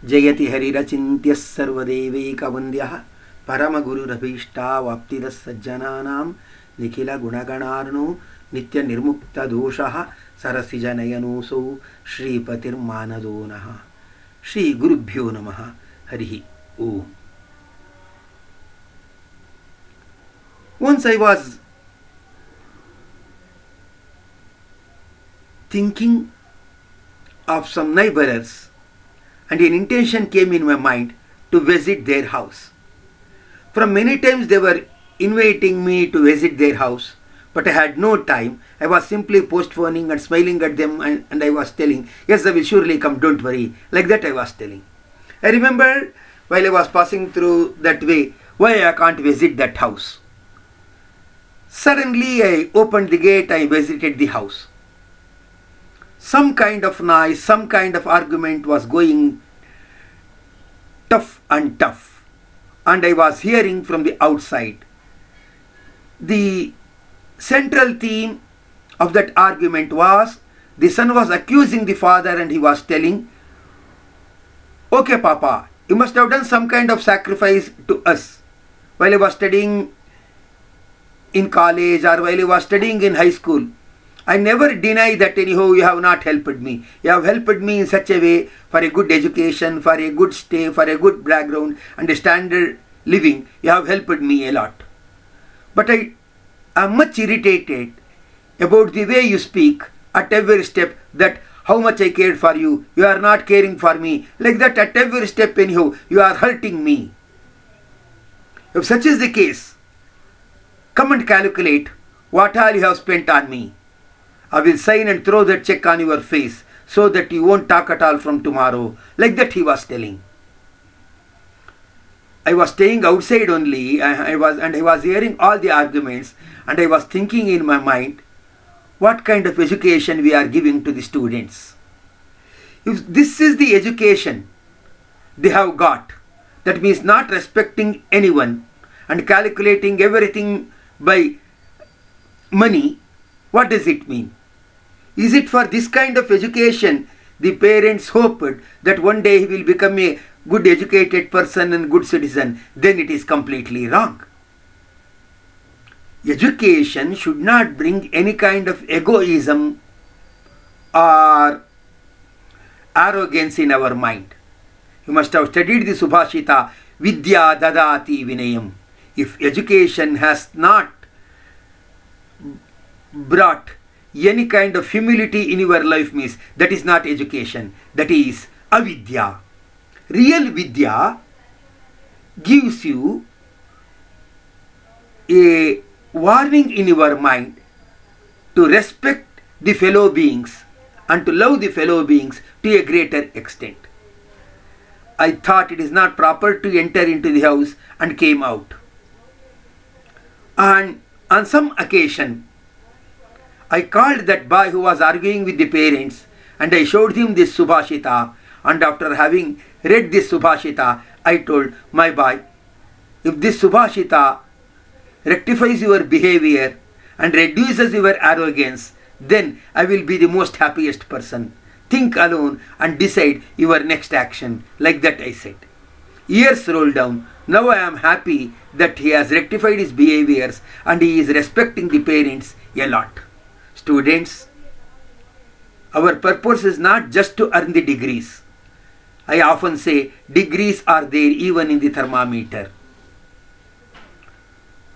जयति हरिरचिन्त्यः सर्वदेवैकवन्द्यः परमगुरुरभीष्टावाप्तिदः सज्जनानां निखिलगुणगणार्णो नित्यनिर्मुक्तदोषः सरसिजनयनोऽसौ श्रीपतिर्मानदो नः। श्रीगुरुभ्यो नमः। हरिः ओम्. Once I was thinking of some neighbors, and an intention came in my mind to visit their house. From many times they were inviting me to visit their house, but I had no time. I was simply postponing and smiling at them, and I was telling, yes, I will surely come, don't worry. Like that I was telling. I remember while I was passing through that way, why I can't visit that house. Suddenly I opened the gate, I visited the house. Some kind of noise, some kind of argument was going tough, and I was hearing from the outside. The central theme of that argument was the son was accusing the father, and he was telling, okay Papa, you must have done some kind of sacrifice to us while I was studying in college or while I was studying in high school. I never deny that anyhow you have not helped me. You have helped me in such a way for a good education, for a good stay, for a good background and a standard living. You have helped me a lot. But I am much irritated about the way you speak at every step, that how much I cared for you. You are not caring for me. Like that at every step anyhow you are hurting me. If such is the case, come and calculate what all you have spent on me. I will sign and throw that check on your face so that you won't talk at all from tomorrow. Like that he was telling. I was staying outside only. I was hearing all the arguments, and I was thinking in my mind, what kind of education we are giving to the students. If this is the education they have got, that means not respecting anyone and calculating everything by money, what does it mean? Is it for this kind of education the parents hoped that one day he will become a good educated person and good citizen? Then it is completely wrong. Education should not bring any kind of egoism or arrogance in our mind. You must have studied the Subhashita, Vidya Dadati Vinayam. If education has not brought any kind of humility in your life, means that is not education, that is avidya. Real vidya gives you a warning in your mind to respect the fellow beings and to love the fellow beings to a greater extent. I thought it is not proper to enter into the house and came out. And on some occasion, I called that boy who was arguing with the parents, and I showed him this Subhashita, and after having read this Subhashita, I told, my boy, if this Subhashita rectifies your behavior and reduces your arrogance, then I will be the most happiest person. Think alone and decide your next action. Like that I said. Years rolled down. Now I am happy that he has rectified his behaviors and he is respecting the parents a lot. Students, our purpose is not just to earn the degrees. I often say degrees are there even in the thermometer.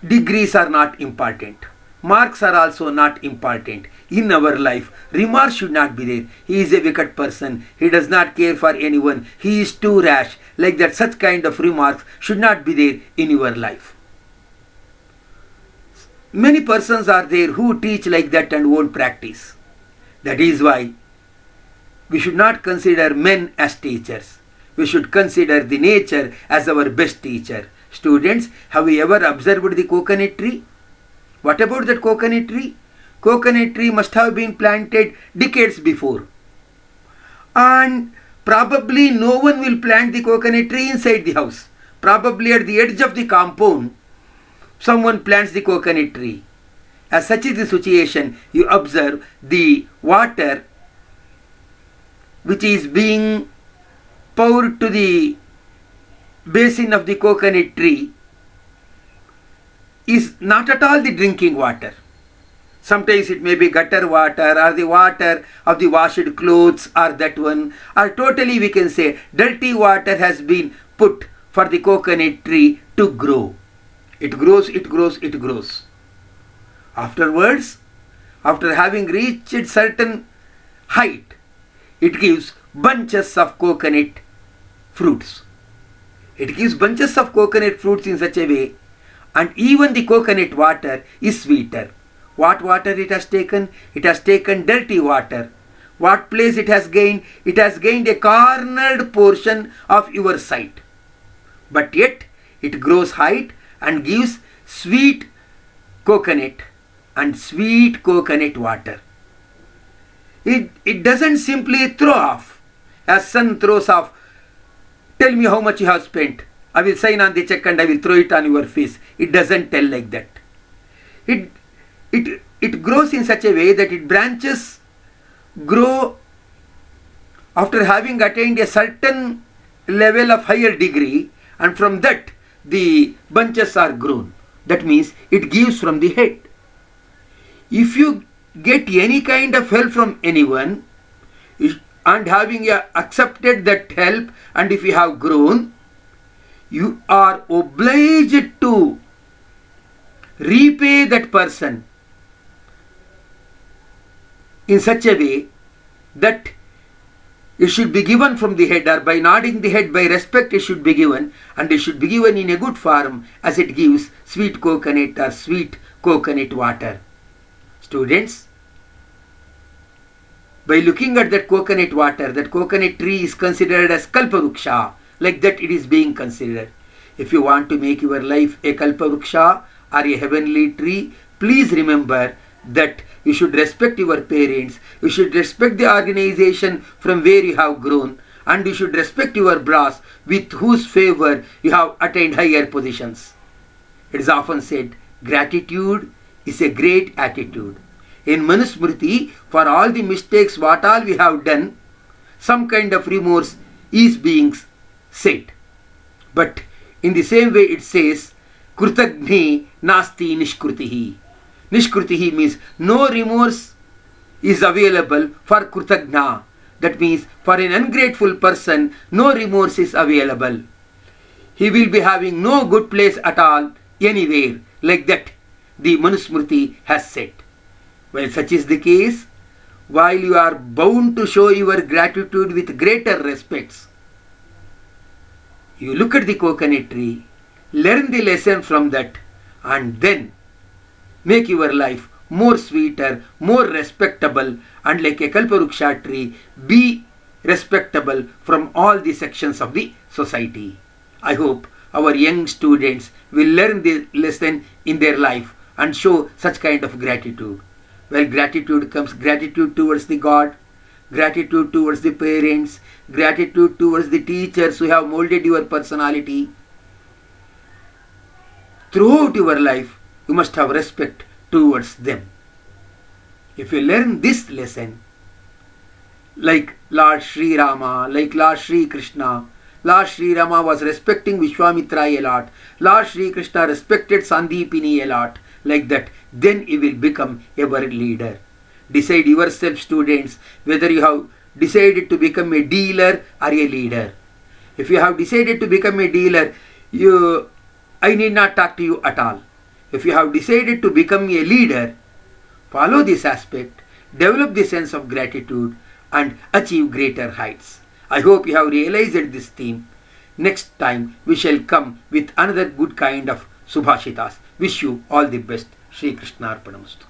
Degrees are not important. Marks are also not important. In our life, remarks should not be there. He is a wicked person. He does not care for anyone. He is too rash. Like that, such kind of remarks should not be there in your life. Many persons are there who teach like that and won't practice. That is why we should not consider men as teachers. We should consider the nature as our best teacher. Students, have you ever observed the coconut tree? What about that coconut tree? Coconut tree must have been planted decades before. And probably no one will plant the coconut tree inside the house. Probably at the edge of the compound, someone plants the coconut tree. As such is the situation, you observe the water which is being poured to the basin of the coconut tree is not at all the drinking water. Sometimes it may be gutter water or the water of the washed clothes or that one, or totally we can say dirty water has been put for the coconut tree to grow. It grows, it grows, it grows. Afterwards, after having reached certain height, it gives bunches of coconut fruits. It gives bunches of coconut fruits in such a way, and even the coconut water is sweeter. What water it has taken? It has taken dirty water. What place it has gained? It has gained a cornered portion of your sight. But yet it grows height and gives sweet coconut and sweet coconut water. It doesn't simply throw off as sun throws off. Tell me how much you have spent. I will sign on the check and I will throw it on your face. It doesn't tell like that. It grows in such a way that its branches grow after having attained a certain level of higher degree, and from that the bunches are grown. That means it gives from the head. If you get any kind of help from anyone and having accepted that help, and if you have grown, you are obliged to repay that person in such a way that it should be given from the head, or by nodding the head, by respect it should be given, and it should be given in a good form as it gives sweet coconut or sweet coconut water. Students, by looking at that coconut water, that coconut tree is considered as Kalparuksha, like that it is being considered. If you want to make your life a Kalparuksha or a heavenly tree, please remember that you should respect your parents, you should respect the organization from where you have grown, and you should respect your boss with whose favor you have attained higher positions. It is often said, gratitude is a great attitude. In Manusmriti, for all the mistakes what all we have done, some kind of remorse is being said. But in the same way it says, Krutagni nasti nishkrutihi. Nishkrutihi means no remorse is available for Krutagna. That means for an ungrateful person, no remorse is available. He will be having no good place at all anywhere, like that the Manusmriti has said. Well, such is the case, while you are bound to show your gratitude with greater respects, you look at the coconut tree, learn the lesson from that, and then make your life more sweeter, more respectable, and like a Kalparuksha tree, be respectable from all the sections of the society. I hope our young students will learn the lesson in their life and show such kind of gratitude. Well, gratitude comes gratitude towards the God, gratitude towards the parents, gratitude towards the teachers who have molded your personality. Throughout your life, you must have respect towards them. If you learn this lesson, like Lord Sri Rama, like Lord Sri Krishna, Lord Sri Rama was respecting Vishwamitra a lot, Lord Sri Krishna respected Sandipini a lot, like that, then you will become a world leader. Decide yourself, students, whether you have decided to become a dealer or a leader. If you have decided to become a dealer, I need not talk to you at all. If you have decided to become a leader, follow this aspect, develop the sense of gratitude, and achieve greater heights. I hope you have realized this theme. Next time we shall come with another good kind of Subhashitas. Wish you all the best. Shri Krishna Arpanamastu.